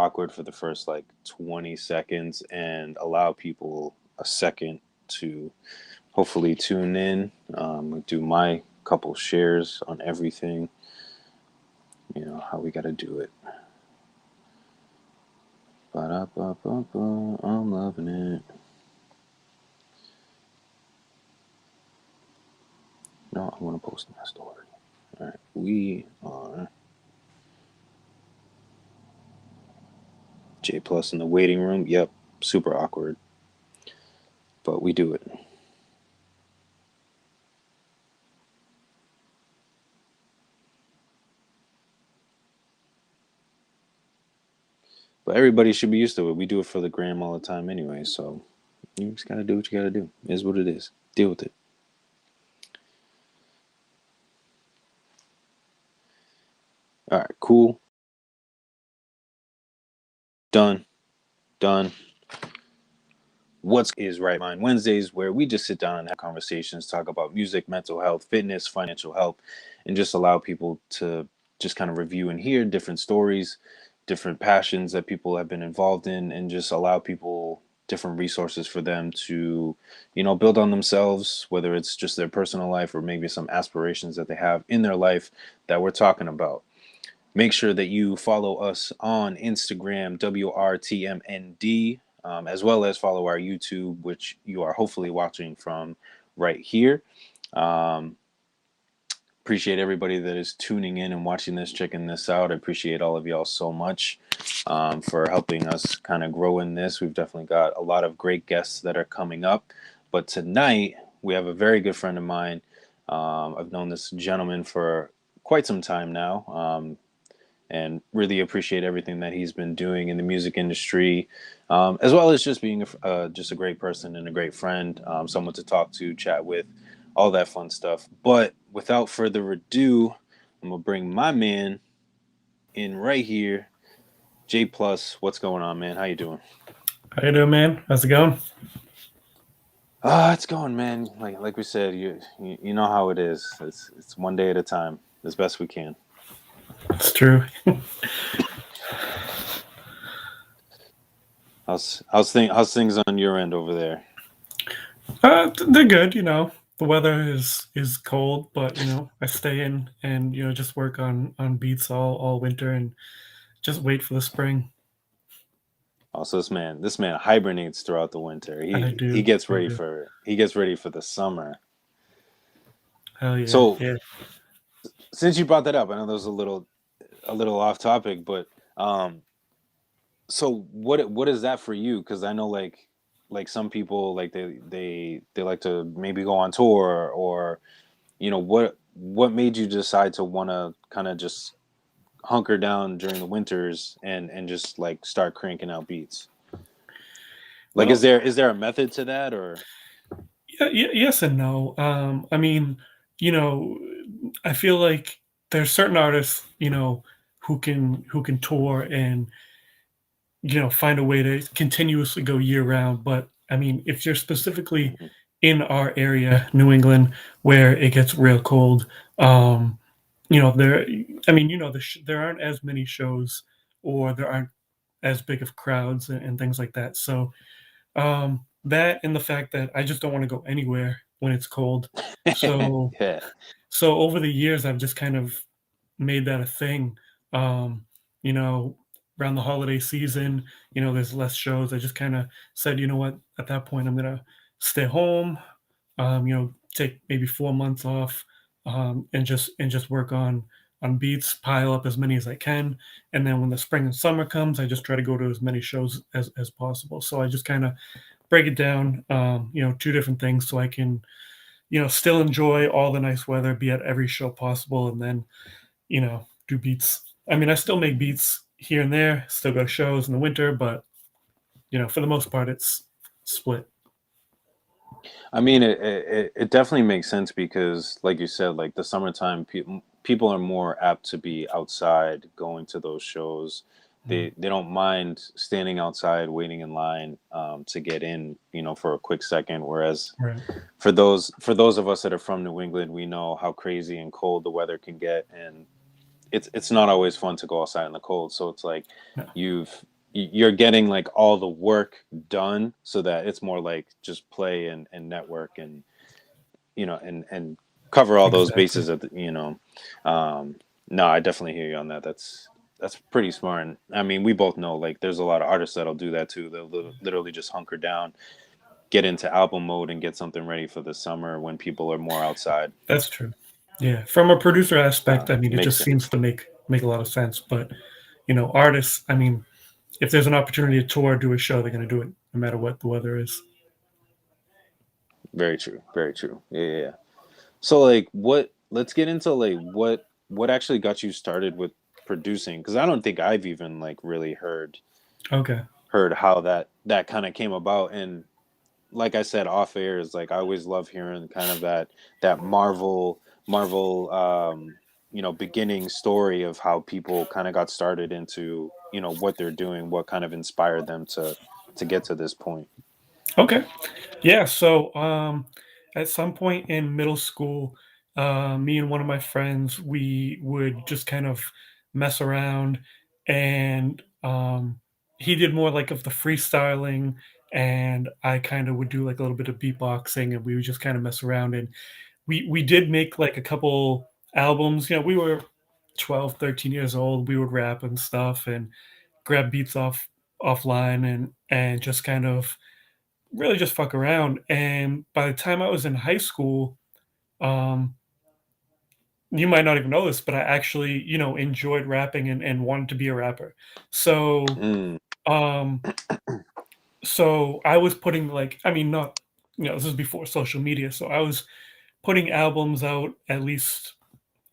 awkward for the first like 20 seconds and allow people a second to hopefully tune in. Do my couple shares on everything. You know how we got to do it. Ba-da-ba-ba-ba, I'm loving it. No, I want to post my story. All right, we are J Plus in the waiting room. Yep, super awkward, but we do it. But everybody should be used to it. We do it for the gram all the time anyway, so you just gotta do what you gotta do. It is what it is. Deal with it. All right, cool. Done. What's is Right Mind Wednesdays, where we just sit down and have conversations, talk about music, mental health, fitness, financial help, and just allow people to just kind of review and hear different stories, different passions that people have been involved in, and just allow people different resources for them to, build on themselves, whether it's just their personal life or maybe some aspirations that they have in their life that we're talking about. Make sure that you follow us on Instagram, WRTMND, as well as follow our YouTube, which you are hopefully watching from right here. Um, Appreciate everybody that is tuning in and watching this, checking this out. I appreciate all of y'all so much for helping us kind of grow in this. We've definitely got a lot of great guests that are coming up. But tonight, we have a very good friend of mine. I've known this gentleman for quite some time now. And really appreciate everything that he's been doing in the music industry, as well as just being just a great person and a great friend, someone to talk to, chat with, all that fun stuff. But without further ado, I'm gonna bring my man in right here, J Plus. What's going on, man? How you doing? How you doing, man? How's it going? It's going, man. Like we said, you know how it is. It's one day at a time, as best we can. It's true. How's things on your end over there? They're good. The weather is cold, but I stay in and just work on beats all winter and just wait for the spring. Also, this man hibernates throughout the winter. I He do. gets I ready do. for the summer. Hell yeah, So yeah. since you brought that up, I know that was a little off topic, but um, so what is that for you? Because I know like some people like they like to maybe go on tour or what made you decide to want to kind of just hunker down during the winters and just like start cranking out beats? Like, is Well, there a method to that or? yeah, yes and no. I mean, you know, I feel like there's certain artists, who can tour and find a way to continuously go year round. But I mean, if you're specifically Mhm. in our area, New England, where it gets real cold, um, there, I mean, there aren't as many shows or there aren't as big of crowds and things like that. So that and the fact that I just don't want to go anywhere when it's cold. So Yeah. so over the years, I've just kind of made that a thing. Um, you know, Around the holiday season, there's less shows. I just kind of said, you know what, at that point, I'm gonna stay home. Take maybe 4 months off, and just work on beats, pile up as many as I can, and then when the spring and summer comes, I just try to go to as many shows as possible. So I just kind of break it down, two different things, so I can still enjoy all the nice weather, be at every show possible, and then do beats. I mean, I still make beats here and there, still go to shows in the winter, but for the most part, it's split. I mean, it definitely makes sense because, like you said, like the summertime, people are more apt to be outside going to those shows. Mm. They don't mind standing outside waiting in line to get in, for a quick second. Whereas Right. for those of us that are from New England, we know how crazy and cold the weather can get, and it's not always fun to go outside in the cold. So it's like No. you've you're getting like all the work done, so that it's more like just play and network and and cover all those Exactly. bases at um no, I definitely hear you on that. That's pretty smart. And I mean, we both know like there's a lot of artists that'll do that too. They'll literally just hunker down, get into album mode, and get something ready for the summer when people are more outside. That's true. Yeah, from a producer aspect, I mean, it Makes just sense. seems to make a lot of sense. But artists, I mean, if there's an opportunity to tour, do a show, they're going to do it no matter what the weather is. Very true. Very true. Yeah, yeah, yeah. So like what let's get into like what actually got you started with producing, because I don't think I've even like really Okay. heard how that kind of came about. And like I said off air, is like I always love hearing kind of that Marvel beginning story of how people kind of got started into what they're doing, what kind of inspired them to get to this point. Okay. Yeah. So, at some point in middle school, me and one of my friends, we would just kind of mess around, and he did more like of the freestyling, and I kind of would do like a little bit of beatboxing, and we would just kind of mess around. And we did make like a couple albums. We were 12, 13 years old. We would rap and stuff, and grab beats offline, and just kind of really just fuck around. And by the time I was in high school, um, you might not even know this, but I actually, enjoyed rapping, and wanted to be a rapper. So, Mm. um, so I was putting like, I mean, not, this is before social media. So I was putting albums out at least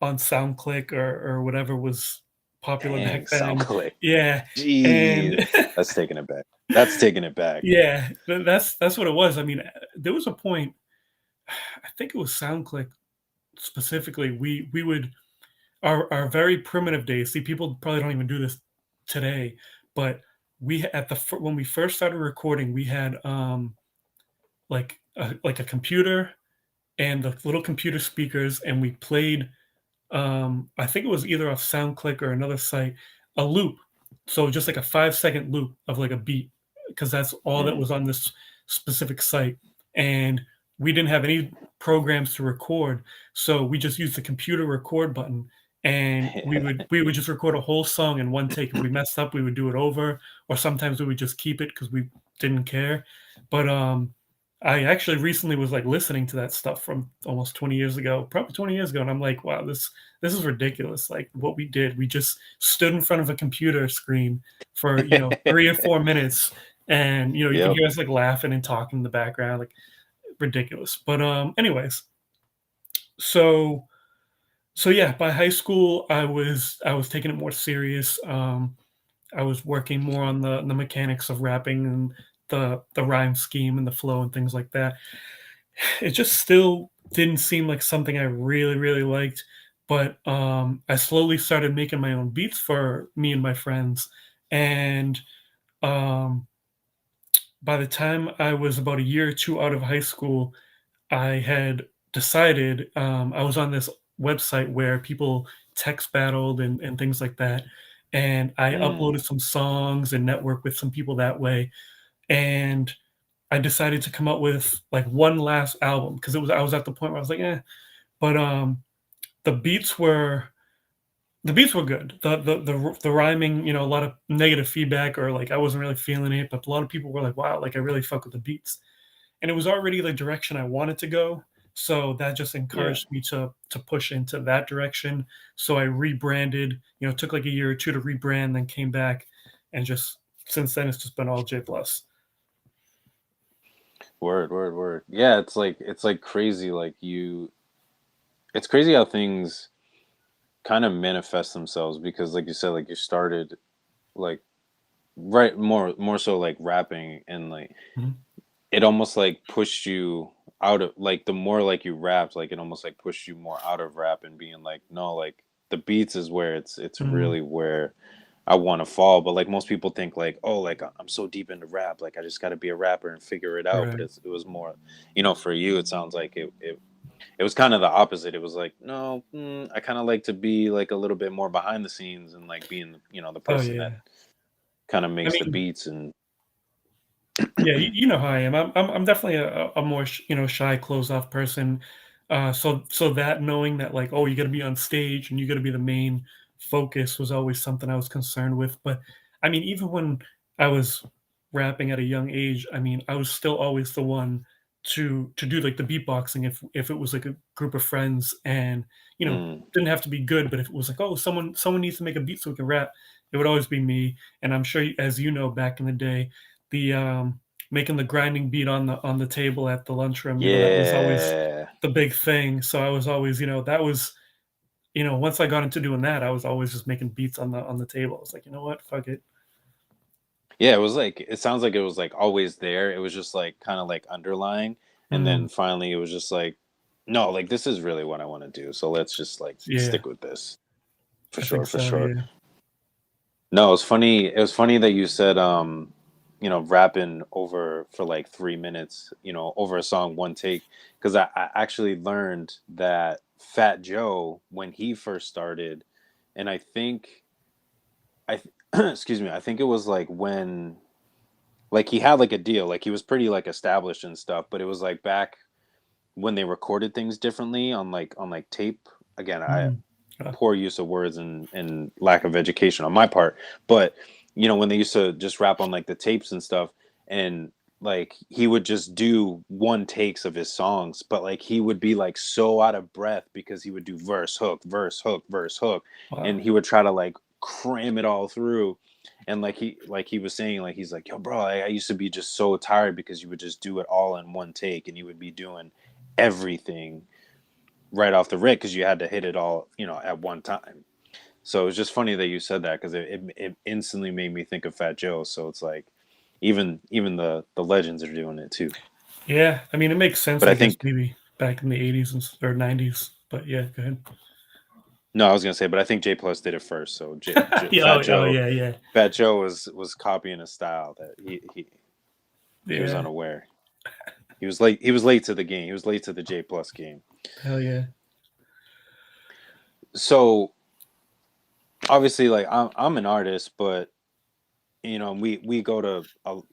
on SoundClick, or whatever was popular Dang, back sound then. click. Yeah. And Jeez, that's taking it back. That's taking it back. yeah, that's what it was. I mean, there was a point, I think it was SoundClick specifically, we would, our very primitive days. See, people probably don't even do this today, but when we first started recording, we had like a computer and the little computer speakers, and we played, I think it was either off SoundClick or another site, a loop. So just like a 5-second loop of like a beat, because that's all that Mm. was on this specific site. And we didn't have any programs to record, so we just used the computer record button, and we would just record a whole song in one take. If we messed up, we would do it over, or sometimes we would just keep it because we didn't care. But I actually recently was like listening to that stuff from almost 20 years ago, probably 20 years ago, and I'm like, wow, this is ridiculous. Like what we did, we just stood in front of a computer screen for 3 or 4 minutes, and you can Yep. hear us like laughing and talking in the background, like ridiculous. But anyways, so yeah, by high school, I was taking it more serious. I was working more on the mechanics of rapping, and the rhyme scheme and the flow and things like that. It just still didn't seem like something I really, really liked. But I slowly started making my own beats for me and my friends. And um, by the time I was about a year or two out of high school, I had decided, I was on this website where people text battled, and things like that. And I Mm. uploaded some songs and networked with some people that way. And I decided to come up with like one last album, because I was at the point where I was like, but the beats were the beats were good. The rhyming, a lot of negative feedback, or like I wasn't really feeling it, but a lot of people were like, wow, like I really fuck with the beats. And it was already the direction I wanted to go. So that just Yeah. encouraged me to push into that direction. So I rebranded, it took like a year or two to rebrand, then came back, and just since then it's just been all J plus. Word, word, word. Yeah, it's like crazy. It's crazy how things kind of manifest themselves, because, like you said, like you started like right more so like rapping, and like Mhm. it almost like pushed you out of like the more like you rapped, like it almost like pushed you more out of rap and being like, no, like the beats is where it's Mhm. really where I want to fall. But like most people think like, oh, like I'm so deep into rap, like I just got to be a rapper and figure it out. But Right. it was more, for you, it sounds like it was kind of the opposite. It was like, no, I kind of like to be like a little bit more behind the scenes and like being, the Oh person that yeah. kind of I makes the mean, beats and yeah, you know how I am. I'm definitely a more shy, closed off person. So that knowing that like, oh, you got to be on stage and you got to be the main focus was always something I was concerned with. But I mean, even when I was rapping at a young age, I mean, I was still always the one to do like the beatboxing if it was like a group of friends and mm, didn't have to be good, but if it was like, oh, someone needs to make a beat so we can rap, it would always be me. And I'm sure, as you know, back in the day, the making the grinding beat on the table at the lunchroom, that was always yeah. the big thing. So I was always, that was, once I got into doing that, I was always just making beats on the table. I was like, you know what, fuck it. Yeah, it was like it sounds like it was like always there. It was just like kind of like underlying, and then Mm, finally it was just like, no, like this is really what I want to do. So let's just like yeah, stick with this for I think sure, for so. sure. Yeah. No, it's funny. It was funny that you said, rapping over for like 3 minutes, over a song, one take. Because I actually learned that Fat Joe, when he first started, and I think, excuse me, I think it was like when, like he had like a deal, like he was pretty like established and stuff, but it was like back when they recorded things differently on like tape. Again, I Mm, poor use of words and lack of education on my part, but when they used to just rap on like the tapes and stuff, and like he would just do one takes of his songs, but like he would be like so out of breath because he would do verse hook verse hook verse hook, and wow. he would try to like cram it all through. And like he was saying, like he's like, yo bro, I used to be just so tired because you would just do it all in one take, and you would be doing everything right off the rip because you had to hit it all, at one time. So it's just funny that you said that because it instantly made me think of Fat Joe. So it's like even the legends are doing it too. Yeah, I mean, it makes sense, But I I guess, think maybe back in the 80s or 90s. But yeah, go ahead. no, I was gonna say, but I think J Plus did it first. So Yeah, oh yeah, yeah, Fat Joe was copying a style that he was yeah. unaware. He was late. He was late to the game. He was late to the J Plus game. Hell yeah. So obviously, like I'm an artist, but we go to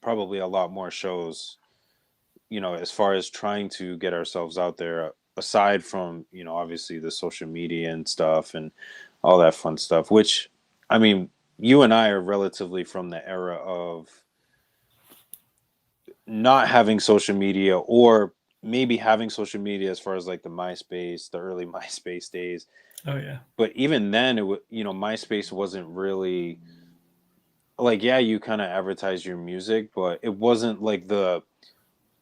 probably a lot more shows, as far as trying to get ourselves out there, aside from, obviously the social media and stuff and all that fun stuff, which, I mean, you and I are relatively from the era of not having social media, or maybe having social media as far as like the early MySpace days. Oh yeah. But even then, MySpace wasn't really like, yeah, you kind of advertise your music, but it wasn't like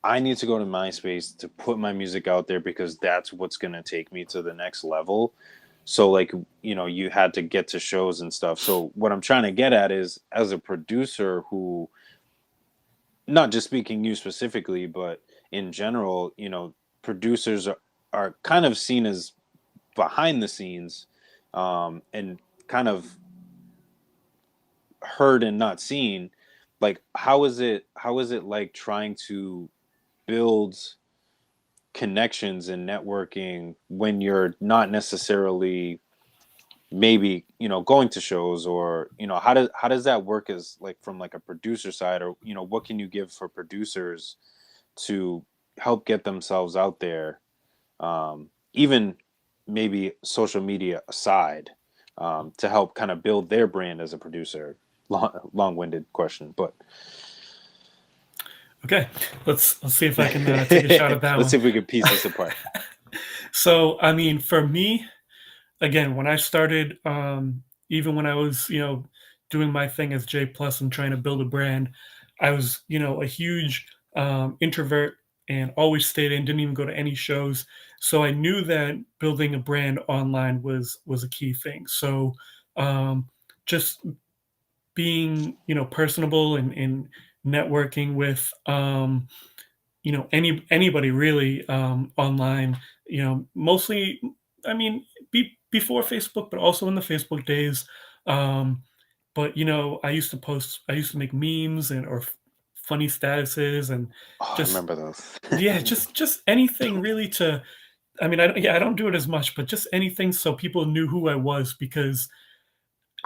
I need to go to MySpace to put my music out there because that's what's going to take me to the next level. So like, you had to get to shows and stuff. So what I'm trying to get at is, as a producer who, not just speaking you specifically, but in general, producers are kind of seen as behind the scenes, and kind of heard and not seen. Like, how is it like trying to build connections and networking when you're not necessarily, maybe, going to shows, or how does that work, as like from like a producer side, or what can you give for producers to help get themselves out there, even maybe social media aside, to help kind of build their brand as a producer. Long-winded question, but Okay, let's see if I can take a shot at that let's see one. if we can piece this apart. So, I mean, for me, again, when I started, even when I was, doing my thing as J Plus and trying to build a brand, I was, a huge introvert and always stayed in, didn't even go to any shows. So I knew that building a brand online was a key thing. So just being, personable and networking with anybody really online, mostly, I mean, before Facebook, but also in the Facebook days. um, but I used to make memes and or funny statuses and Oh, I just, remember those. yeah, just anything really to, I mean, I don't do it as much, but just anything so people knew who I was, because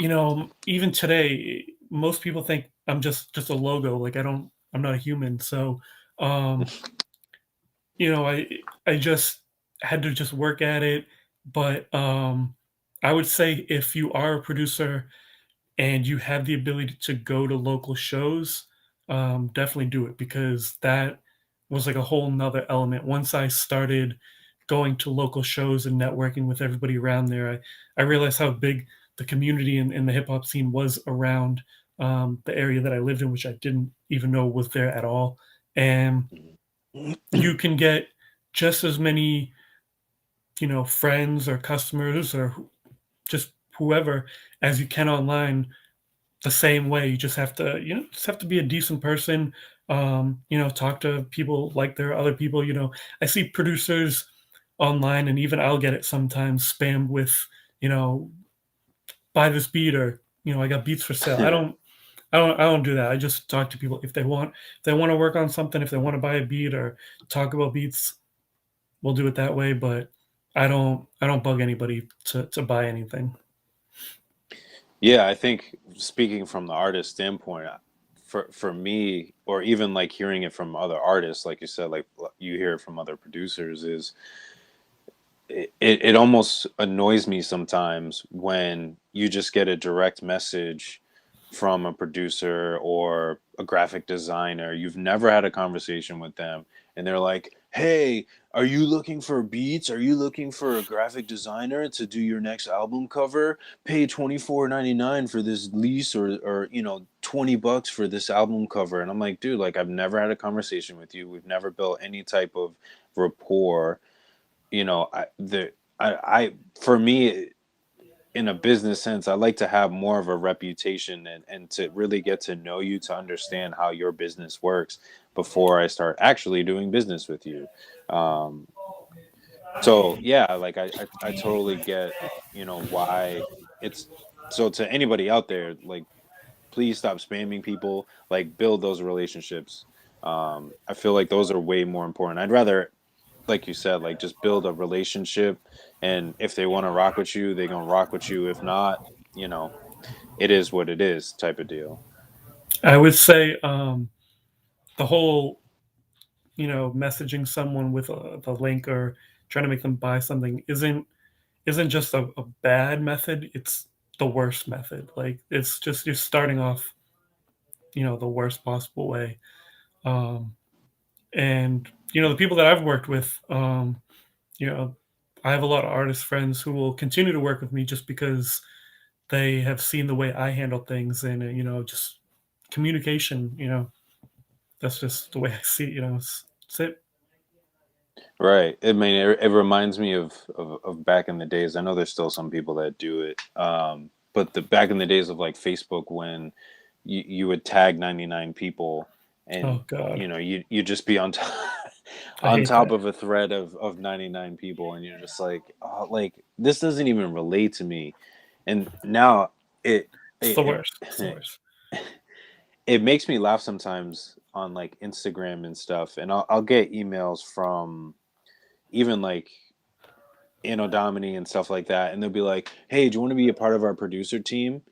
even today, most people think I'm just a logo. Like I'm not a human. So, um, you know, I just had to just work at it. But I would say if you are a producer and you have the ability to go to local shows, definitely do it because that was like a whole nother element. Once I started going to local shows and networking with everybody around there, I realized how big the community in the hip hop scene was around the area that I lived in, which I didn't even know was there at all. And you can get just as many, friends or customers or just whoever as you can online the same way. You just have to, just have to be a decent person. Talk to people like there are other people. I see producers online, and even I'll get it sometimes spammed with, you know, buy this beat or I got beats for sale. I don't do that. I just talk to people if they want to work on something, if they want to buy a beat or talk about beats, we'll do it that way. But I don't bug anybody to buy anything. Yeah, I think speaking from the artist standpoint, for me, or even like hearing it from other artists, like you said, like you hear it from other producers, is it almost annoys me sometimes when you just get a direct message from a producer or a graphic designer. You've never had a conversation with them, and they're like, "Hey, are you looking for beats? Are you looking for a graphic designer to do your next album cover? Pay $24.99 for this lease, or $20 for this album cover." And I'm like, dude, like I've never had a conversation with you. We've never built any type of rapport. I for me, in a business sense, I like to have more of a reputation, and to really get to know you, to understand how your business works before I start actually doing business with you. Um, so yeah, like I totally get, why it's so. To anybody out there, like, please stop spamming people, like build those relationships. I feel like those are way more important. I'd rather, like you said, like just build a relationship, and if they want to rock with you, they're gonna rock with you. If not, you know, it is what it is, type of deal. I would say the whole messaging someone with the link or trying to make them buy something isn't just a bad method. It's the worst method. Like it's just you're starting off the worst possible way. um, and the people that I've worked with, you know I have a lot of artist friends who will continue to work with me just because they have seen the way I handle things, and just communication. That's just the way I see it. It's it. Right. I mean, it reminds me of back in the days. I know there's still some people that do it, but the back in the days of like Facebook, when you would tag 99 people, and Oh God, you just be on top I on hate top that. of a thread of 99 people, and you're just like, oh, like this doesn't even relate to me. And now it It's the it worst. It's the it, worst. it makes me laugh sometimes on like Instagram and stuff, and I'll get emails from even like Domini and stuff like that, and they'll be like, "Hey, do you want to be a part of our producer team?"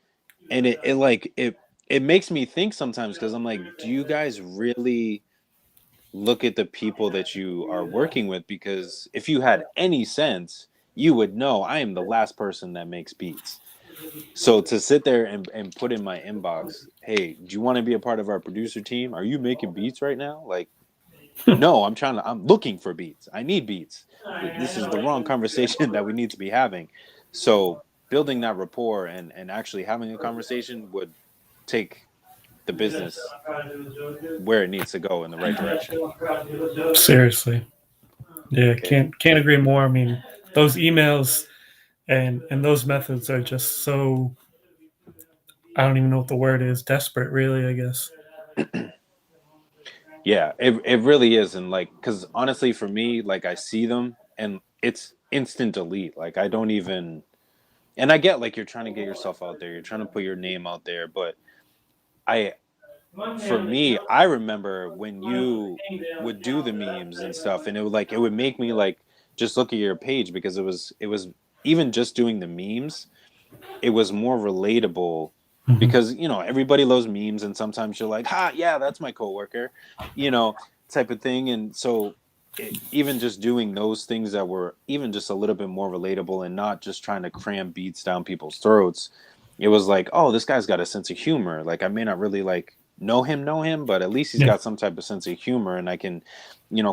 And it makes me think sometimes, because I'm like, do you guys really look at the people that you are working with? Because if you had any sense, you would know I am the last person that makes beats. So to sit there and put in my inbox, "Hey, do you want to be a part of our producer team? Are you making beats right now?" Like, no, I'm looking for beats. I need beats. This is the wrong conversation that we need to be having. So building that rapport and actually having a conversation would take the business where it needs to go in the right direction. Seriously, yeah, Okay. can't agree more. I mean, those emails and those methods are just so, I don't even know what the word is. Desperate, really, I guess. Yeah, it really is. And like, because honestly, for me, like I see them and it's instant delete. Like I don't even, and I get like you're trying to get yourself out there, you're trying to put your name out there, but I for me, I remember when you would do the memes and stuff, and it would make me like just look at your page, because it was even just doing the memes, it was more relatable Mhm. because everybody loves memes, and sometimes you're like, ha, yeah, that's my coworker, you know type of thing. And so even just doing those things that were even just a little bit more relatable and not just trying to cram beats down people's throats, it was like, oh, this guy's got a sense of humor. Like, I may not really like know him, but at least he's Yeah. got some type of sense of humor, and I can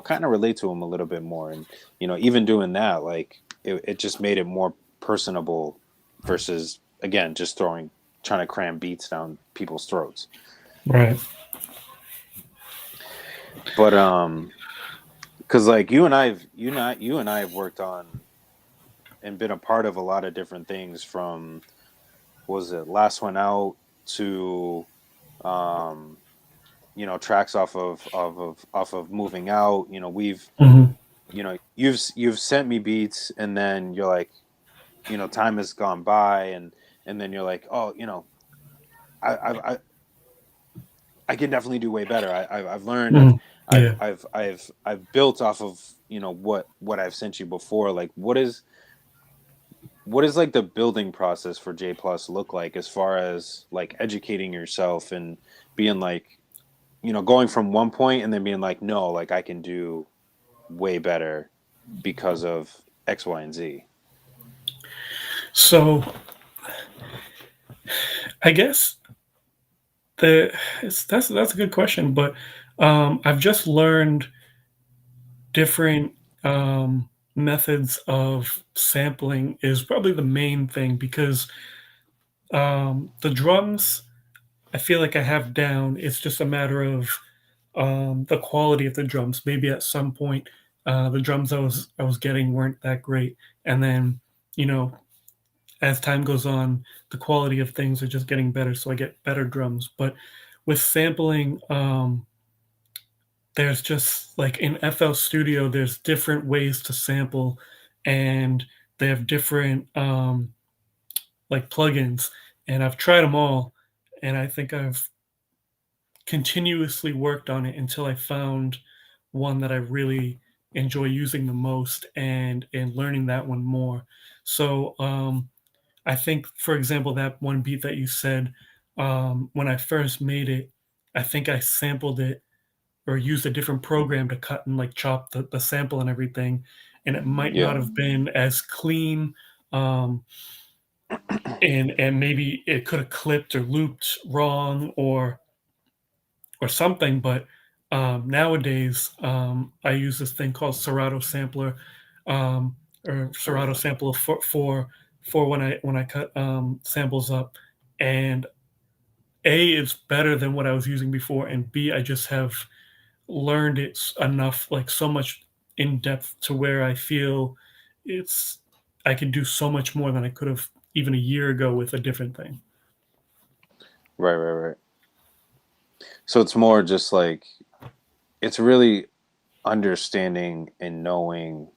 kind of relate to him a little bit more. And even doing that, like, it just made it more personable versus, again, just trying to cram beats down people's throats. Right. But because like you and I have worked on and been a part of a lot of different things, from, what was it, Last One Out, to um tracks off of Moving Out. We've Mhm. you've sent me beats, and then you're like, time has gone by, and then you're like, oh, I I can definitely do way better. I've learned. I've Mhm. I've Yeah. I've I've I've built off of what I've sent you before. Like, what is like the building process for J Plus look like, as far as like educating yourself and being like, going from one point and then being like, no, like, I can do way better because of X, Y, and Z. So I guess that's a good question, but I've just learned different methods of sampling is probably the main thing because the drums I feel like I have down. It's just a matter of the quality of the drums. Maybe at some point, the drums I was getting weren't that great, and then you know as time goes on, the quality of things are just getting better, so I get better drums. But with sampling, there's just like in FL Studio, there's different ways to sample, and they have different like plugins, and I've tried them all, and I think I've continuously worked on it until I found one that I really enjoy using the most and learning that one more. So I think, for example, that one beat that you said, when I first made it, I think I sampled it or used a different program to cut and like chop the sample and everything, and it might not Yeah, have been as clean. Um, and maybe it could have clipped or looped wrong or something. But nowadays, I use this thing called Serato Sampler, um, or Serato Sampler for when I cut samples up, and A, it's better than what I was using before, and B, I just have learned it enough, like so much in depth to where I feel it's I can do so much more than I could have even a year ago with a different thing. right, right, right. So it's more just like, it's really understanding and knowing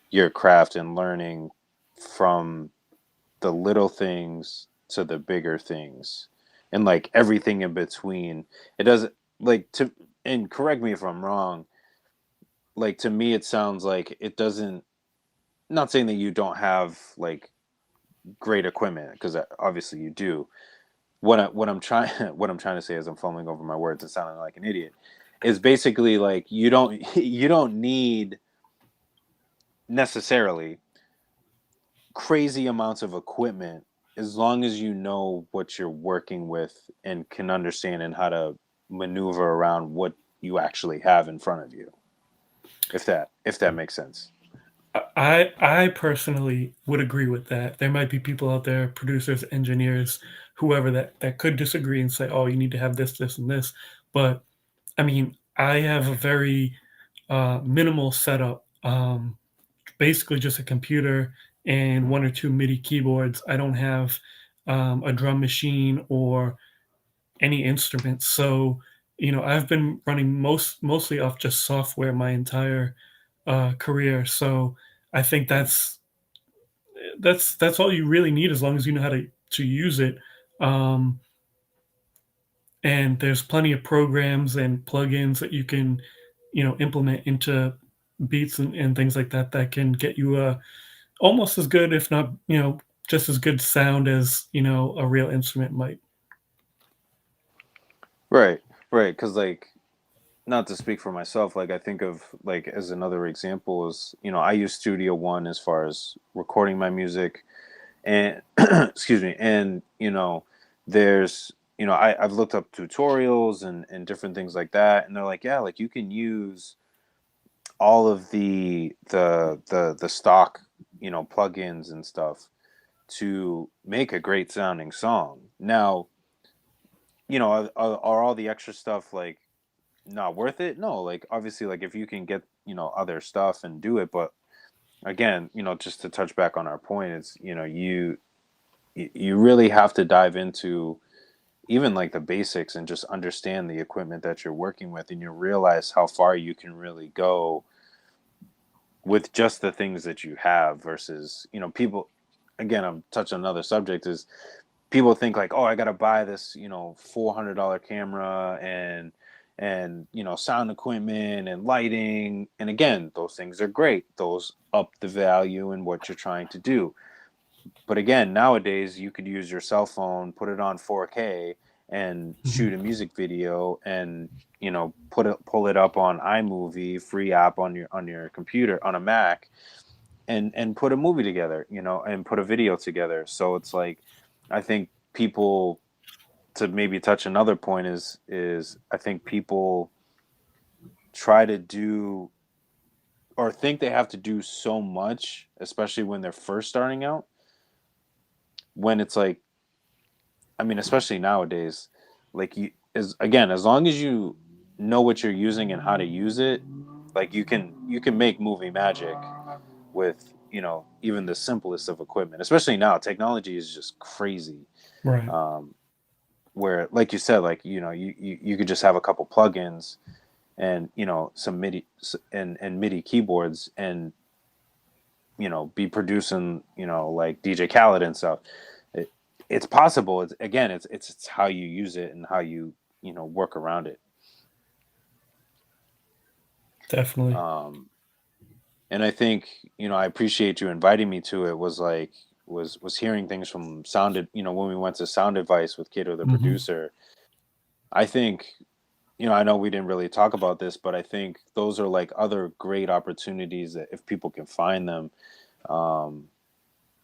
your craft and learning from the little things to the bigger things, and like everything in between. It doesn't, like, to and correct me if I'm wrong, like, to me it sounds like it doesn't, not saying that you don't have like great equipment, because obviously you do. What I'm trying what I'm trying to say, as I'm fumbling over my words and sounding like an idiot, is basically like, you don't you don't need necessarily crazy amounts of equipment, as long as you know what you're working with and can understand and how to maneuver around what you actually have in front of you, if that makes sense. I personally would agree with that. There might be people out there, producers, engineers, whoever that could disagree and say, "Oh, you need to have this, this, and this." But I mean, I have a very minimal setup. Basically, just a computer and one or two MIDI keyboards. I don't have a drum machine or any instruments. So, I've been running mostly off just software my entire career. So I think that's all you really need as long as you know how to use it. Um, and there's plenty of programs and plugins that you can, implement into beats and things like that that can get you a almost as good, if not, just as good sound as a real instrument might. Right, right. Because like, not to speak for myself, like I think of like as another example is, I use Studio One as far as recording my music, and excuse me, and there's I've looked up tutorials and different things like that, and they're like, yeah, like you can use all of the stock plugins and stuff to make a great sounding song. Now, are all the extra stuff like not worth it? No, like obviously, like if you can get other stuff and do it, but again, just to touch back on our point, it's you really have to dive into even like the basics and just understand the equipment that you're working with, and you realize how far you can really go with just the things that you have versus people. Again, I'm touching on another subject is people think like, oh, I gotta buy this $400 camera and sound equipment and lighting, and again, those things are great, those up the value in what you're trying to do. But again, nowadays you could use your cell phone, put it on 4K, and shoot a Mhm. music video, and pull it up on iMovie, free app on your computer on a Mac, and put a movie together, and put a video together. So it's like, I think people, to maybe touch another point is I think people try to do or think they have to do so much, especially when they're first starting out, when it's like, I mean, especially nowadays, like as long as you know what you're using and how to use it, like you can make movie magic with even the simplest of equipment. Especially now, technology is just crazy. Right. Um, where, like you said, like you could just have a couple plugins and some MIDI and MIDI keyboards, and be producing like DJ Khaled and stuff. It, it's possible. It's again, it's how you use it and how you work around it. Definitely. Um, and I think I appreciate you inviting me to it. Was like was hearing things from sounded when we went to Sound Advice with Kato the Hmm. producer. I think I know we didn't really talk about this, but I think those are like other great opportunities that if people can find them. Um,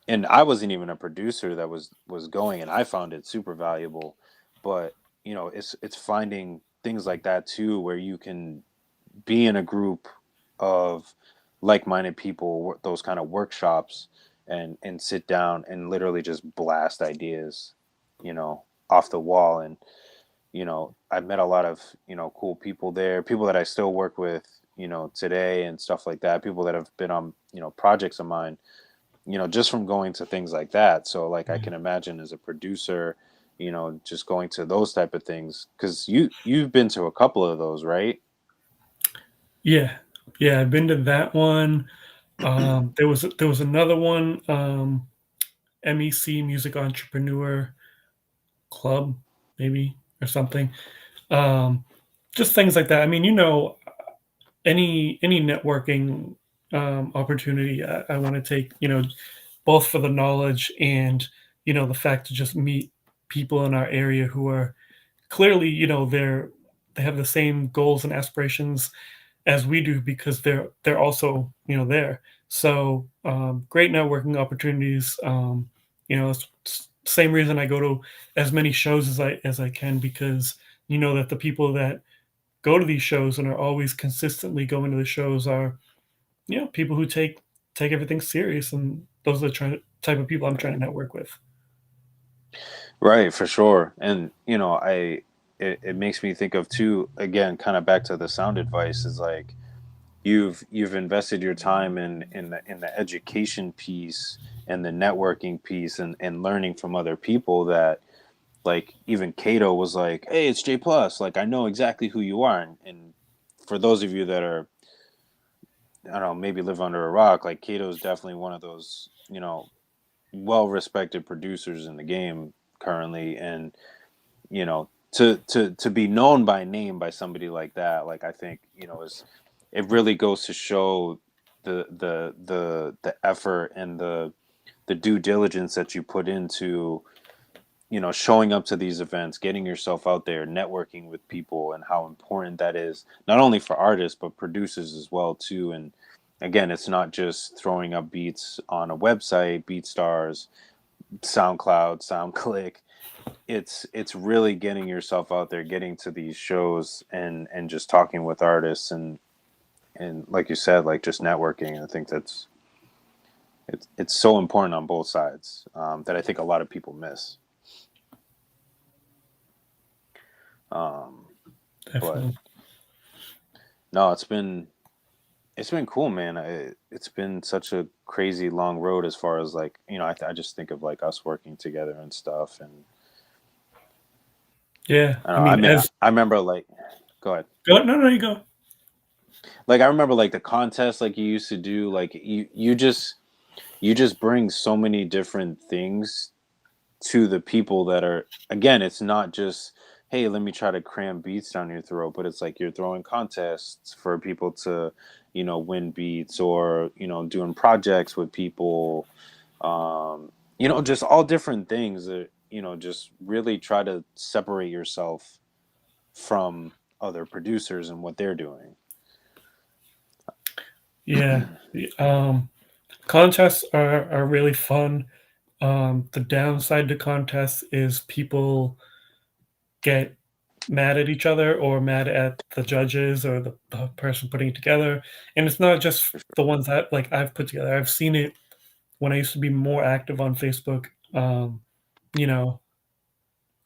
and I wasn't even a producer that was going, and I found it super valuable. But it's finding things like that too, where you can be in a group of like-minded people, those kind of workshops, and sit down and literally just blast ideas, off the wall. And I've met a lot of cool people there, people that I still work with today and stuff like that, people that have been on projects of mine, just from going to things like that. So like I Yeah. can imagine as a producer, just going to those type of things, because you've been to a couple of those, right? Yeah. Yeah. I've been to that one. There was another one, MEC Music Entrepreneur Club, maybe, or something. Um, just things like that. I mean, any networking opportunity I want to take, both for the knowledge and the fact to just meet people in our area who are clearly, they have the same goals and aspirations as we do because they're also there. So great networking opportunities. It's same reason I go to as many shows as I can, because that the people that go to these shows and are always consistently going to the shows are people who take everything serious, and those are the type of people I'm trying to network with. Right, for sure. And it makes me think of too, again, kind of back to the Sound Advice, is like you've invested your time in the education piece and the networking piece, and learning from other people, that like even Cato was like, hey, it's J Plus, like I know exactly who you are. And for those of you that are, I don't know, maybe live under a rock, like Cato is definitely one of those well respected producers in the game currently. And to be known by name by somebody like that, like I think is, it really goes to show the effort and the due diligence that you put into showing up to these events, getting yourself out there, networking with people, and how important that is, not only for artists, but producers as well, too. And again, it's not just throwing up beats on a website, BeatStars, SoundCloud, SoundClick. It's really getting yourself out there, getting to these shows, and just talking with artists, and like you said, like just networking. I think it's so important on both sides, that I think a lot of people miss. But Definitely. no, it's been cool, man. It's been such a crazy long road as far as like, I just think of like us working together and stuff. And Yeah. I don't I know. I mean, mean, as I remember like, go ahead. go, no, no, you go. Like I remember like the contest like you used to do. Like you just bring so many different things to the people that are, again, it's not just, hey, let me try to cram beats down your throat, but it's like you're throwing contests for people to win beats, or doing projects with people, just all different things that just really try to separate yourself from other producers and what they're doing. Yeah. Um, Contests are really fun. The downside to contests is people get mad at each other or mad at the judges or the person putting it together. And it's not just the ones that like I've put together. I've seen it when I used to be more active on Facebook. You know,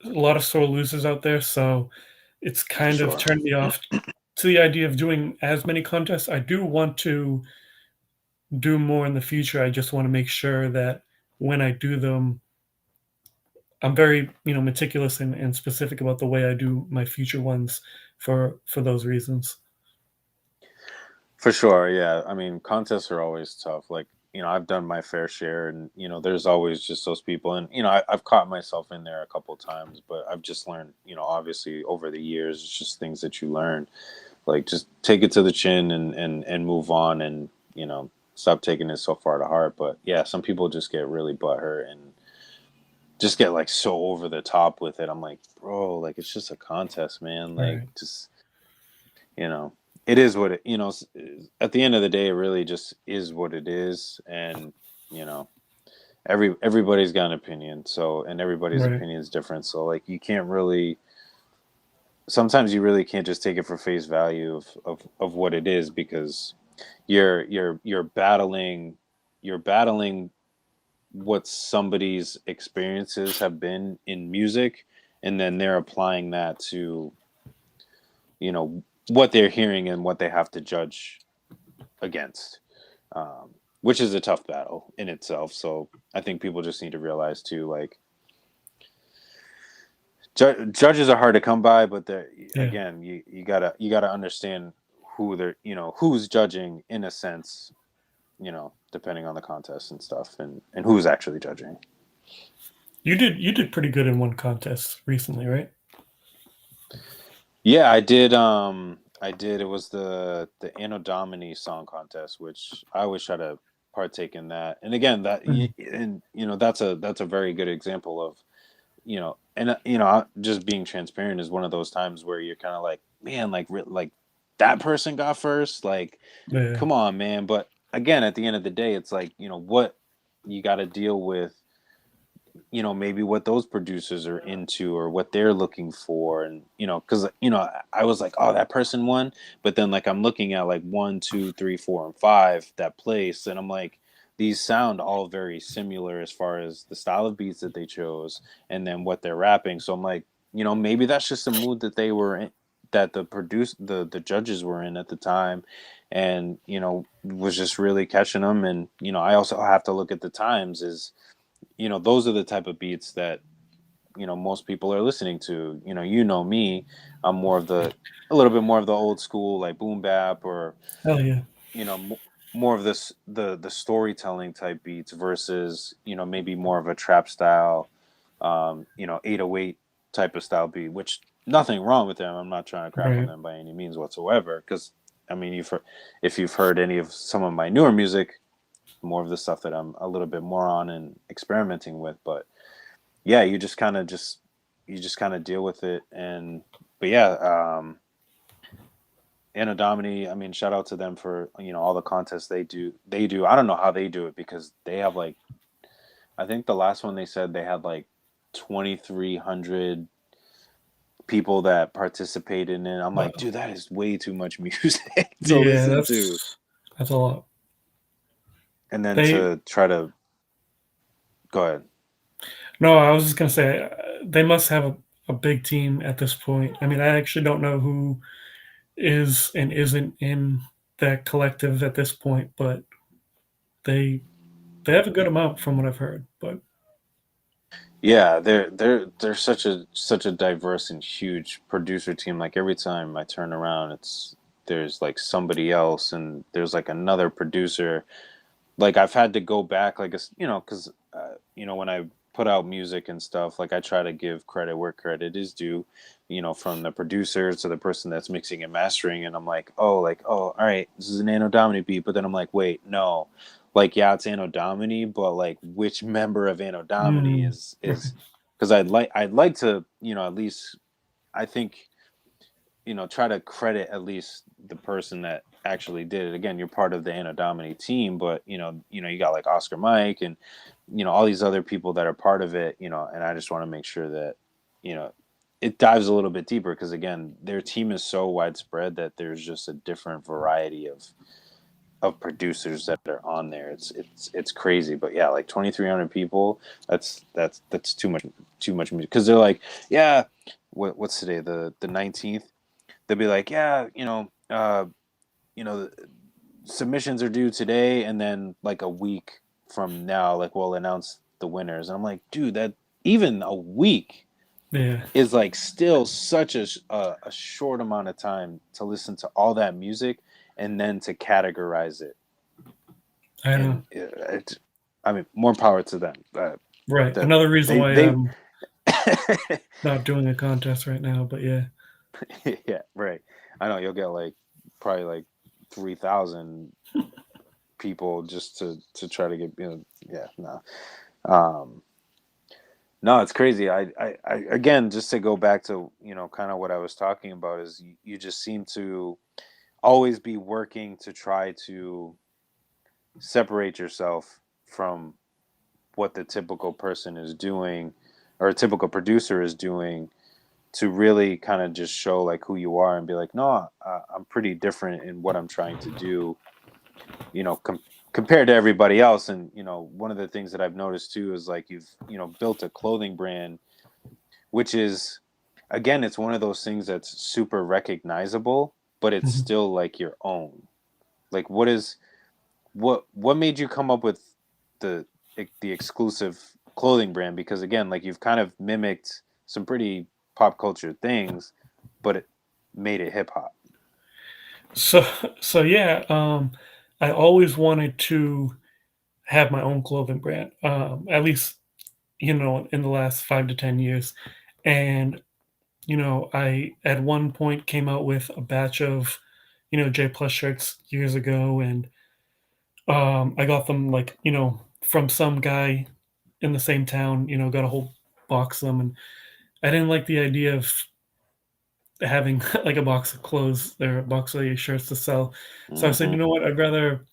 a lot of sore losers out there, so it's For kind of sure. turned me off to the idea of doing as many contests. I do want to do more in the future. I just want to make sure that when I do them, I'm very, meticulous and specific about the way I do my future ones for those reasons. For sure, yeah. I mean, contests are always tough. Like, I've done my fair share, and there's always just those people, and I've caught myself in there a couple times, but I've just learned, obviously over the years, it's just things that you learn. Like, just take it to the chin, and move on, and stop taking it so far to heart. But yeah, some people just get really butthurt and just get like so over the top with it. I'm like, bro, like it's just a contest, man. Like, Right. just you know it is what it, at the end of the day, it really just is what it is. And you know everybody's got an opinion, so, and everybody's Right. opinion is different, so like you can't really, sometimes you really can't just take it for face value of what it is, because you're battling, you're battling what somebody's experiences have been in music, and then they're applying that to what they're hearing and what they have to judge against, which is a tough battle in itself. So I think people just need to realize too, like judges are hard to come by, but they're, Yeah. again, you gotta understand who they're, who's judging in a sense, depending on the contest and stuff, and who's actually judging. You did pretty good in one contest recently, right? Yeah, I did. It was the Anno Domini song contest, which I always try to partake in that. And again, Mhm. and that's a very good example of, and just being transparent is one of those times where you're kind of like, man, like like that person got first, like Yeah. come on, man. But again, at the end of the day, it's like, what you got to deal with, maybe what those producers are into or what they're looking for. And because I was like, oh, that person won, but then like I'm looking at like 1, 2, 3, 4, and 5 that place, and I'm like, these sound all very similar as far as the style of beats that they chose, and then what they're rapping. So I'm like, maybe that's just the mood that they were in, that the judges were in at the time, and was just really catching them. And I also have to look at the times, is those are the type of beats that most people are listening to. Me, I'm more of the, a little bit more of the old school, like boom bap, or Hell yeah. you know m- more of this, the storytelling type beats, versus maybe more of a trap style, 808 type of style beat, which nothing wrong with them. I'm not trying to crap on Right. them by any means whatsoever, because I mean, if you've heard any of some of my newer music, more of the stuff that I'm a little bit more on and experimenting with. But yeah, you just kind of deal with it. And but yeah, Anno Domini, I mean, shout out to them for, all the contests they do. I don't know how they do it, because they have like, I think the last one they said they had like 2,300 people that participated in it. I'm like, Wow. dude, that is way too much music to Yeah, listen to. that's a lot. And then They to try to go ahead. No, I was just gonna say they must have a big team at this point. I mean, I actually don't know who is and isn't in that collective at this point, but they they have a good amount from what I've heard. But Yeah, they're such a diverse and huge producer team. Like every time I turn around, there's like somebody else, and there's like another producer. Like I've had to go back, like because when I put out music and stuff, like I try to give credit where credit is due. From the producer to the person that's mixing and mastering, and I'm like, all right, this is an Anno Domini beat, but then I'm like, wait, no, like yeah, it's Anno Domini, but like which member of Anno Domini is right, because I'd like to at least I think try to credit at least the person that actually did it. Again, you're part of the Anno Domini team, but you got like Oscar Mike and all these other people that are part of it. And I just want to make sure that you know it dives a little bit deeper, because again, their team is so widespread that there's just a different variety of producers that are on there. It's crazy, but yeah, like 2,300 people. That's too much music, because they're like, yeah, what's today, the 19th. They'll be like, yeah, submissions are due today, and then like a week from now, like we'll announce the winners. And I'm like, dude, that even a week yeah, is like still such a short amount of time to listen to all that music and then to categorize it. I know. And I mean, more power to them. Right, That another reason they why they I'm not doing a contest right now. But yeah, yeah, right. I know you'll get like probably like 3,000 people just to try to get yeah, no. um no, it's crazy. I again, just to go back to kind of what I was talking about, is you just seem to always be working to try to separate yourself from what the typical person is doing, or a typical producer is doing, to really kind of just show like who you are and be like, no, I'm pretty different in what I'm trying to do, you know, com- compared to everybody else. And one of the things that I've noticed too is like you've built a clothing brand, which is, again, it's one of those things that's super recognizable, but it's Mhm. still like your own. Like what made you come up with the the exclusive clothing brand? Because again, like you've kind of mimicked some pretty pop culture things, but it made it hip hop. so so yeah, I always wanted to have my own clothing brand. At least in the last 5 to 10 years, and I at one point came out with a batch of, J Plus shirts years ago, and I got them like, from some guy in the same town, got a whole box of them, and I didn't like the idea of having like a box of clothes or a box of shirts to sell. So I said, Mm-hmm. you know what, I'd rather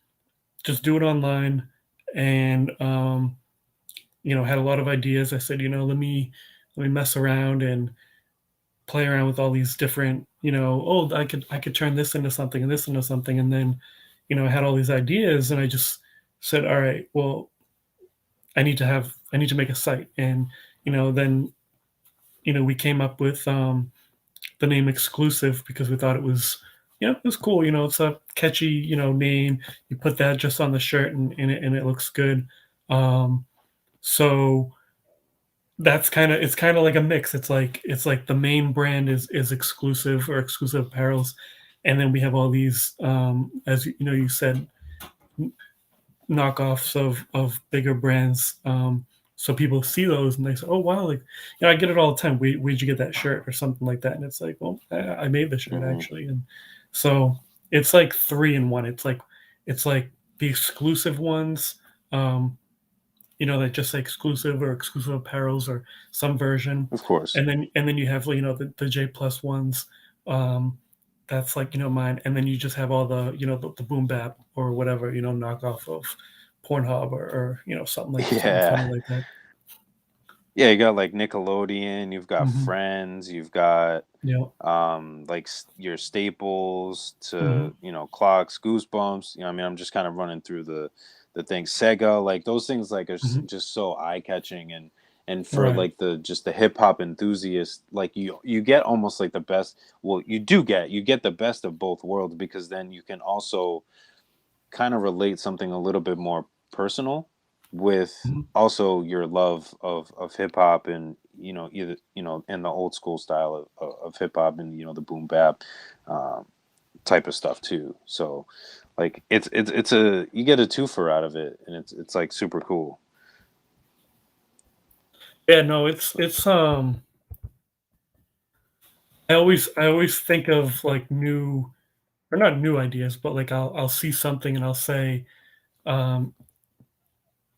just do it online, and had a lot of ideas. I said, let me mess around and play around with all these different, oh, I could turn this into something and this into something. And then, I had all these ideas, and I just said, all right, well, I need to make a site. And, then, we came up with the name Exclusive because we thought it was, it was cool. It's a catchy, name. You put that just on the shirt, and it looks good. So it's kind of like a mix. It's like the main brand is exclusive or exclusive apparels, and then we have all these, as you said, knockoffs of bigger brands. So people see those and they say, "Oh wow!" Like, I get it all the time. Where'd you get that shirt or something like that? And it's like, well, I made the shirt Mm-hmm. actually, and so it's like three in one. It's like the exclusive ones. Um, that just say exclusive or exclusive apparels or some version, Of course. and then you have the J plus ones, um, that's like mine, and then you just have all the boom bap or whatever knockoff of Pornhub or something funny Yeah. like that. Yeah, you got like Nickelodeon, you've got Hmm. Friends, you've got Yeah. like your staples Hmm. to, clocks, Goosebumps. I mean, I'm just kind of running through the things. Sega, like those things like are Hmm. just so eye-catching, and for Right. like the just the hip hop enthusiast, like you get almost like the best. Well, you get the best of both worlds, because then you can also kind of relate something a little bit more personal with Mhm. also your love of hip hop, and either in the old school style of hip hop, and the boom bap um, type of stuff too. So like it's a you get a twofer out of it, and it's like super cool. Yeah, no, it's I always think of like new, or not new ideas, but like I'll see something and I'll say, um,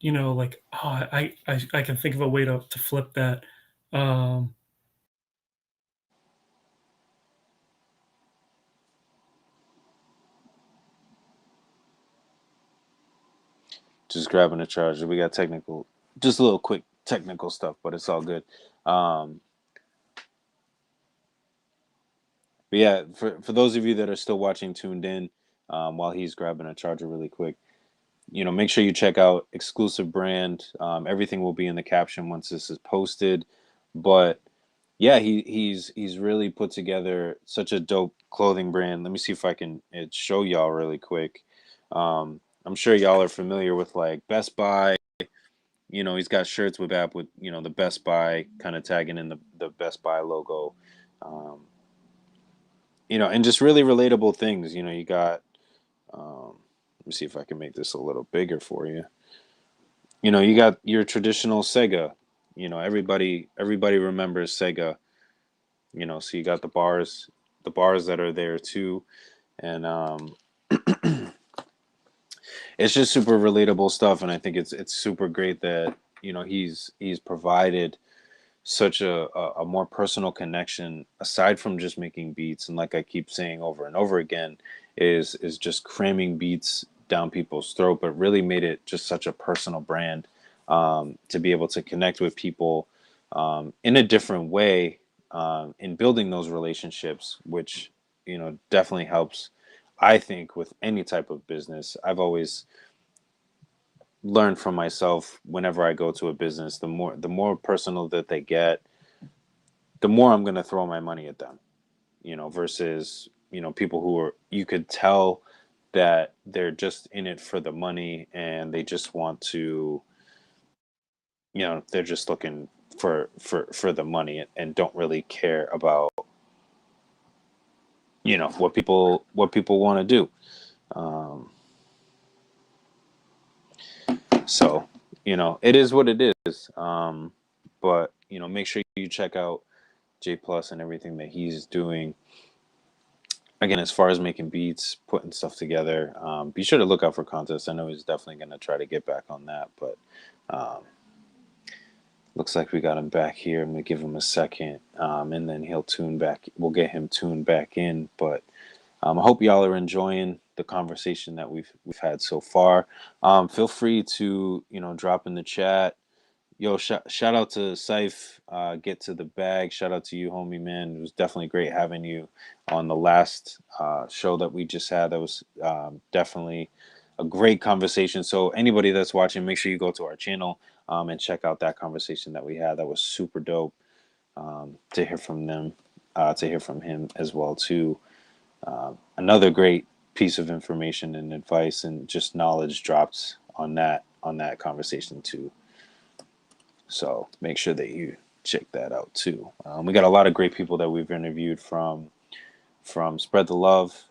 like, oh, I can think of a way to flip that. Um, Just grabbing a charger. We got technical, just a little quick technical stuff, but it's all good. Um, but yeah, for those of you that are still watching tuned in, while he's grabbing a charger really quick, make sure you check out exclusive brand. Everything will be in the caption once this is posted. But yeah, he's really put together such a dope clothing brand. Let me see if I can show y'all really quick. I'm sure y'all are familiar with like Best Buy. He's got shirts with the Best Buy kind of tagging in the Best Buy logo. Um, and just really relatable things. You got. Let me see if I can make this a little bigger for you. You got your traditional Sega. Everybody remembers Sega. So you got the bars that are there too, and it's just super relatable stuff. And I think it's super great that he's provided such a more personal connection aside from just making beats. And like I keep saying over and over again, is just cramming beats down people's throat, but really made it just such a personal brand, to be able to connect with people in a different way, in building those relationships, which definitely helps, I think, with any type of business. I've always learned from myself, whenever I go to a business, the more personal that they get, the more I'm going to throw my money at them, versus, people who are, you could tell that they're just in it for the money, and they just want to, they're just looking for the money, and don't really care about, what people want to do. Um, so, it is what it is. But, make sure you check out J Plus and everything that he's doing. Again, as far as making beats, putting stuff together, be sure to look out for contests. I know he's definitely going to try to get back on that, but um, looks like we got him back here. I'm going to give him a second, and then he'll tune back. We'll get him tuned back in. But I hope y'all are enjoying the conversation that we've had so far. Feel free to drop in the chat. Yo, shout out to Saif, get to the bag. Shout out to you, homie, man. It was definitely great having you on the last show that we just had. That was definitely a great conversation. So anybody that's watching, make sure you go to our channel, and check out that conversation that we had. That was super dope, to hear from them, to hear from him as well too. Another great piece of information and advice and just knowledge dropped on that conversation too. So make sure that you check that out too. We got a lot of great people that we've interviewed from Spread the Love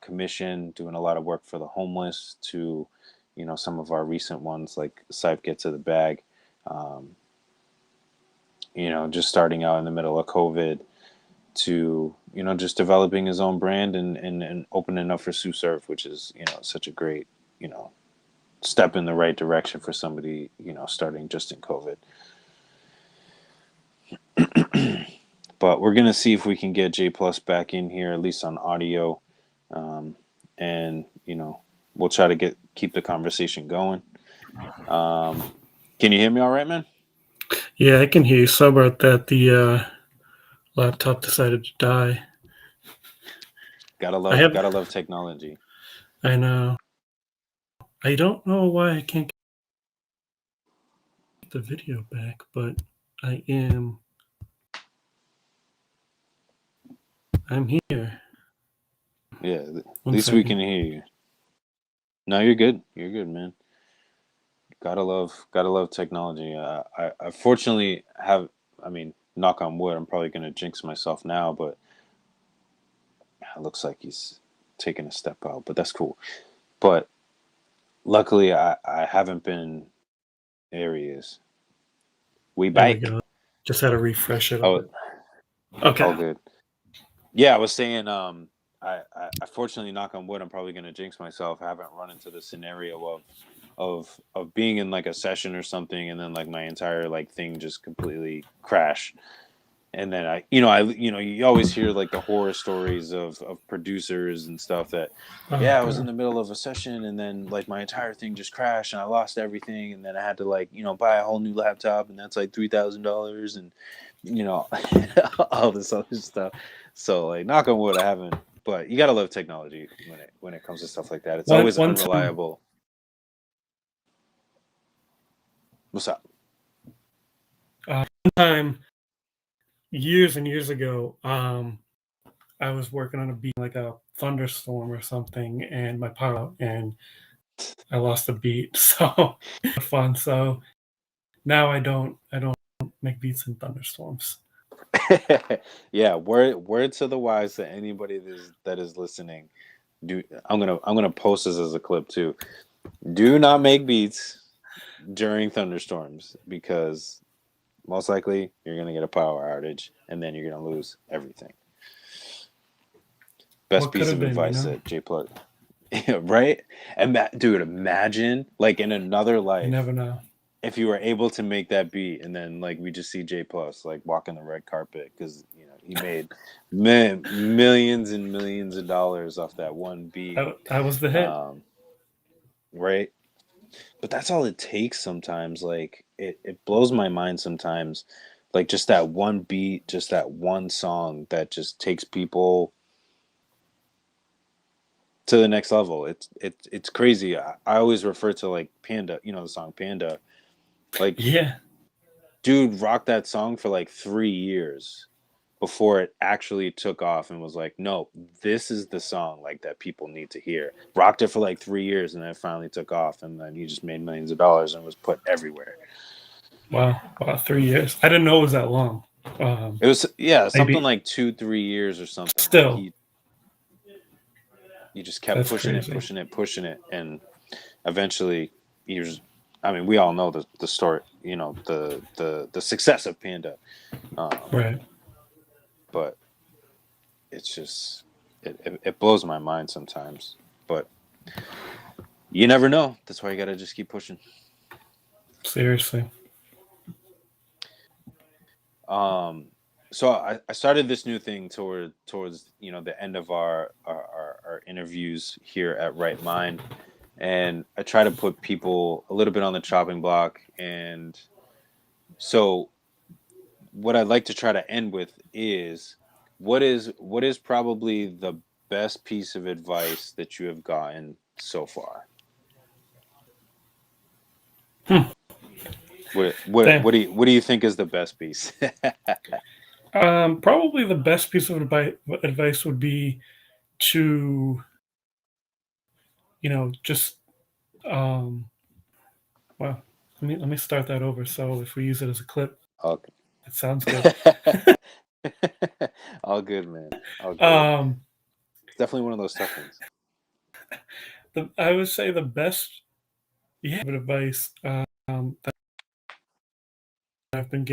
Commission, doing a lot of work for the homeless, to some of our recent ones like Sipe Get to the Bag. Um, just starting out in the middle of COVID, to just developing his own brand, and opening up for Sue Surf, which is such a great you know step in the right direction for somebody, starting just in COVID. But we're gonna see if we can get J Plus back in here, at least on audio, um, and we'll try to keep the conversation going. Can you hear me all right, man? Yeah, I can hear you. So about that, the laptop decided to die. I have. Gotta love technology. I know. I don't know why I can't get the video back, but I am. I'm here. Yeah, at 1 least we second. can hear you. No, you're good. You're good, man. Gotta love technology. I fortunately have. I mean, knock on wood. I'm probably gonna jinx myself now, but it looks like he's taking a step out. But that's cool. But luckily, I haven't been areas. We There we back. go. Just had to refresh it. Oh, Okay. all good. Yeah, I was saying. I fortunately, knock on wood. I'm probably gonna jinx myself. I haven't run into the scenario of being in like a session or something, and then like my entire like thing just completely crash. And then you always hear like the horror stories of producers and stuff that, Oh yeah, I was in god. the middle of a session and then like my entire thing just crashed and I lost everything and then I had to like buy a whole new laptop and that's like $3,000 and you know all this other stuff. So like knock on wood, I haven't. But you gotta love technology when it comes to stuff like that. It's One always one time. unreliable. What's up? One time, years and years ago, I was working on a beat like a thunderstorm or something, and my power out, and I lost a beat. So fun. So now I don't make beats in thunderstorms. Yeah, word to the wise to anybody that is listening. Do I'm gonna post this as a clip too. Do not make beats during thunderstorms because most likely you're gonna get a power outage and then you're gonna lose everything. Best What could piece have of been, advice that J Plug, right? And dude, imagine like in another You life never know. if you were able to make that beat and then like we just see J Plus like walking the red carpet because he made millions and millions of dollars off that one beat, That was the hit. um, right? But that's all it takes sometimes. Like it blows my mind sometimes. Like just that one beat, just that one song that just takes people to the next level. It's crazy. I always refer to like Panda, the song Panda. Like Yeah. dude rocked that song for like 3 years before it actually took off and was like, no, this is the song like that people need to hear. Rocked it for like 3 years and then it finally took off and then he just made millions of dollars and was put everywhere. Wow. Wow. 3 years. I didn't know it was that long. Um, It was something maybe like 2-3 years or something. Like still. he just kept That's pushing it, crazy. pushing it, pushing it, and eventually he was. I mean, we all know the story. The success of Panda, um, Right. but it's just it blows my mind sometimes. But you never know. That's why you gotta just keep pushing. Seriously. Um, so I started this new thing towards the end of our interviews here at Right Mind, and I try to put people a little bit on the chopping block. And so what I'd like to try to end with is what is probably the best piece of advice that you have gotten so far? Hmm. Damn. What do you think is the best piece? Probably the best piece of advice would be to, just um, well, let me start that over. So if we use it as a clip, Okay. it sounds good. All good, man. All good. um, It's definitely one of those tough ones. I would say the best advice that I've been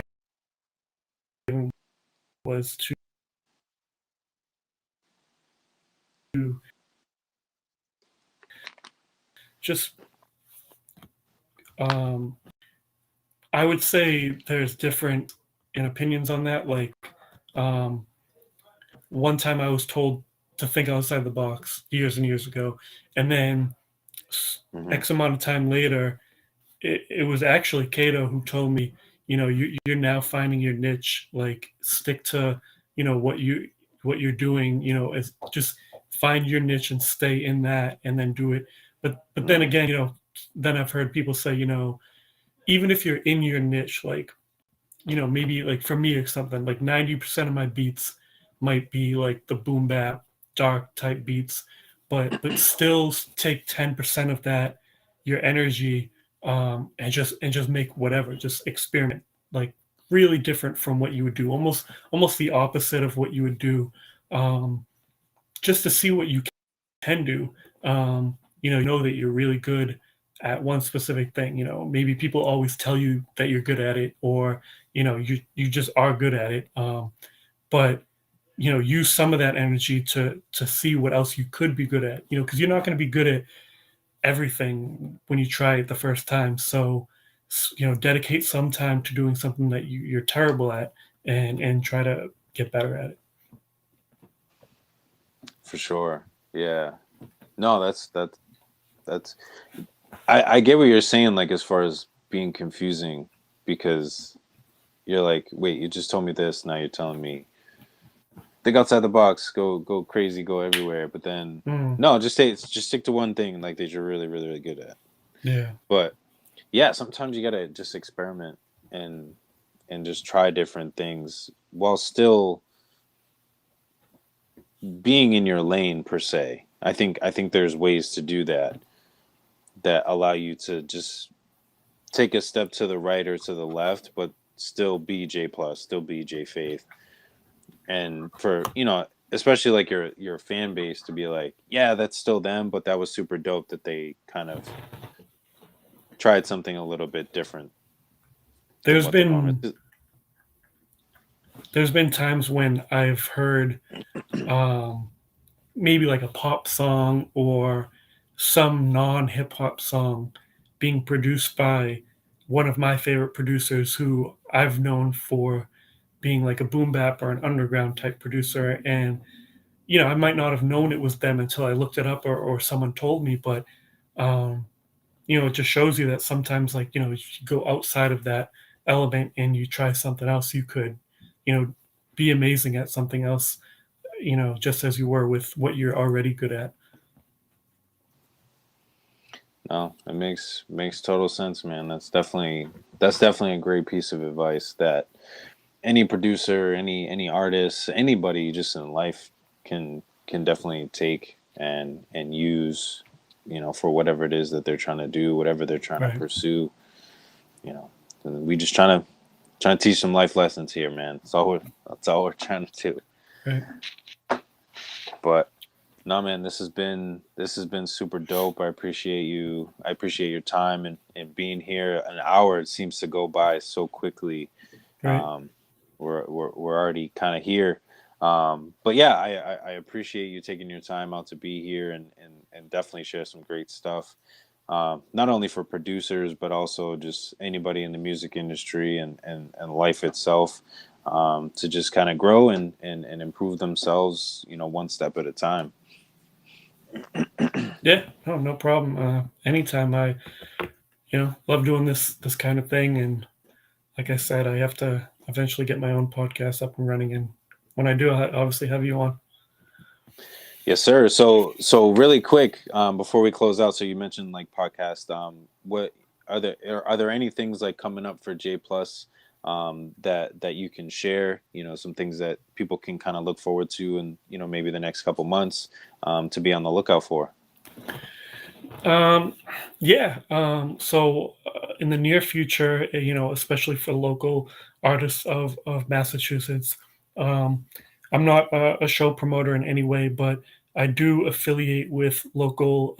given was to just Um, I would say there's different opinions on that. Like, um, one time I was told to think outside the box years and years ago, and then Hmm. X amount of time later, it was actually Cato who told me, you're now finding your niche. Like, stick to, what you're doing. Is just find your niche and stay in that, and then do it. But then Hmm. again, then I've heard people say, even if you're in your niche, like, maybe like for me or something, like 90% of my beats might be like the boom bap, dark type beats, but still take 10% of that, your energy, and just make whatever, just experiment, like really different from what you would do, almost the opposite of what you would do, um, just to see what you can do. You know that you're really good at one specific thing. Maybe people always tell you that you're good at it, or you just are good at it. But use some of that energy to see what else you could be good at. Because you're not going to be good at everything when you try it the first time. So dedicate some time to doing something that you're terrible at, and try to get better at it. For sure. Yeah. No, that's I get what you're saying, like as far as being confusing, because you're like, wait, you just told me this, now you're telling me think outside the box, go crazy, go everywhere. But then Mm, no, just stick to one thing like that you're really, really, really good at. yeah. But yeah, sometimes you gotta just experiment and just try different things while still being in your lane per se. I think there's ways to do that that allow you to just take a step to the right or to the left, but still be J plus, still be J Faith, and for especially like your fan base to be like, yeah, that's still them, but that was super dope that they kind of tried something a little bit different than There's what the norm been is. there's been times when I've heard, um, maybe like a pop song or some non hip hop song being produced by one of my favorite producers who I've known for being like a boom bap or an underground type producer. And, I might not have known it was them until I looked it up, or someone told me. But, um, it just shows you that sometimes, like, if you go outside of that element and you try something else, you could, you know, be amazing at something else, just as you were with what you're already good at. No, it makes total sense, man. That's definitely a great piece of advice that any producer, any artist, anybody just in life can definitely take and use, for whatever it is that they're trying to do, whatever they're trying to Right. pursue. You know, and we just trying to teach some life lessons here, man. That's all we're trying to do. Right. But no, man, this has been super dope. I appreciate you. I appreciate your time and being here. An hour, it seems to go by so quickly. Right. Um, we're already kind of here. But yeah, I appreciate you taking your time out to be here and definitely share some great stuff. Not only for producers, but also just anybody in the music industry and life itself, to just kind of grow and improve themselves, one step at a time. Yeah. No problem. Anytime. I love doing this kind of thing, and like I said, I have to eventually get my own podcast up and running, and when I do, I obviously have you on. Yes, sir. So really quick, before we close out, so you mentioned like podcast. What are there any things like coming up for J Plus, that you can share? Some things that people can kind of look forward to, and maybe the next couple months, to be on the lookout for. Um, yeah. So, in the near future, especially for local artists of Massachusetts, um, I'm not a show promoter in any way, but I do affiliate with local,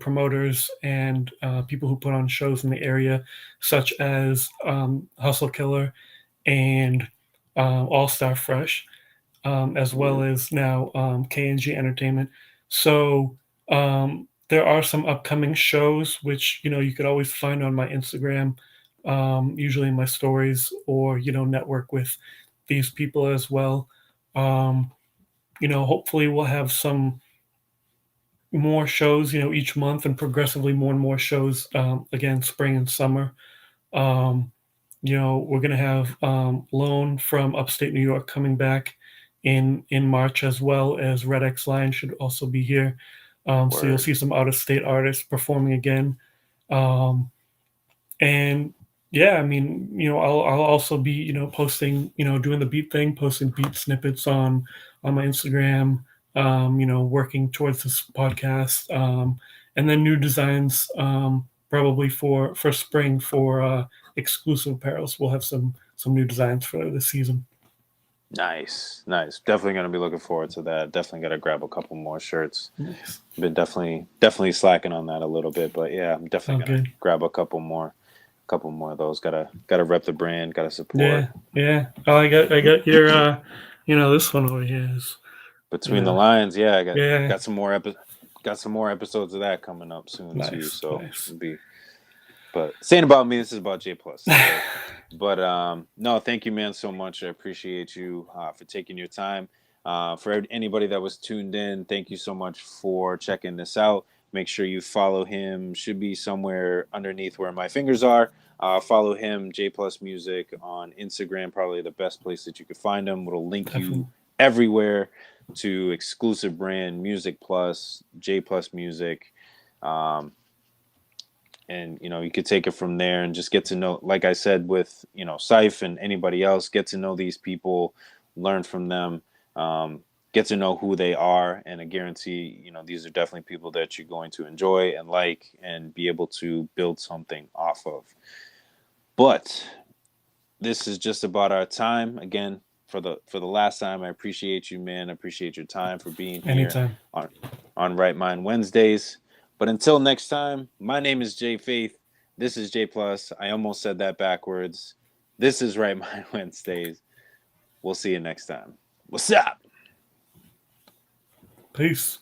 promoters and people who put on shows in the area, such as Hustle Killer and All Star Fresh, as well Mhm. as now, KNG Entertainment. So, there are some upcoming shows which you could always find on my Instagram, usually in my stories, or network with these people as well. Um, hopefully we'll have some more shows, each month, and progressively more and more shows, again, spring and summer. Um, we're going to have Lone from upstate New York coming back in March, as well as Red X Lion should also be here. So you'll Word. see some out of state artists performing again. Um, and yeah, I mean, I'll also be, posting, doing the beat thing, posting beat snippets on my Instagram, working towards this podcast, and then new designs, probably for spring for exclusive apparels. We'll have some new designs for this season. Nice, nice. Definitely gonna be looking forward to that. Definitely gotta grab a couple more shirts. Nice. Been definitely slacking on that a little bit, but yeah, I'm Oh, definitely gonna good. grab a couple more of those. Gotta rep the brand. Gotta support. Yeah, yeah. Oh, I got your this one over here is Between the yeah, lines, yeah, I got yeah. got some more got some more episodes of that coming up soon too. Nice, So nice. it'll be. But saying about me, this is about J plus. So, but no, thank you, man, so much. I appreciate you for taking your time. For anybody that was tuned in, thank you so much for checking this out. Make sure you follow him. Should be somewhere underneath where my fingers are. Follow him, J Plus Music, on Instagram. Probably the best place that you could find him. It'll link you Definitely. everywhere to exclusive brand Music Plus, J Plus Music. Um, and you could take it from there and just get to know, like I said, with Syph and anybody else, get to know these people, learn from them, get to know who they are, and I guarantee these are definitely people that you're going to enjoy and like and be able to build something off of. But this is just about our time again. For the last time, I appreciate you, man. I appreciate your time for being here Anytime. on Right Mind Wednesdays. But until next time, my name is Jay Faith. This is J Plus. I almost said that backwards. This is Right Mind Wednesdays. We'll see you next time. What's up? Peace.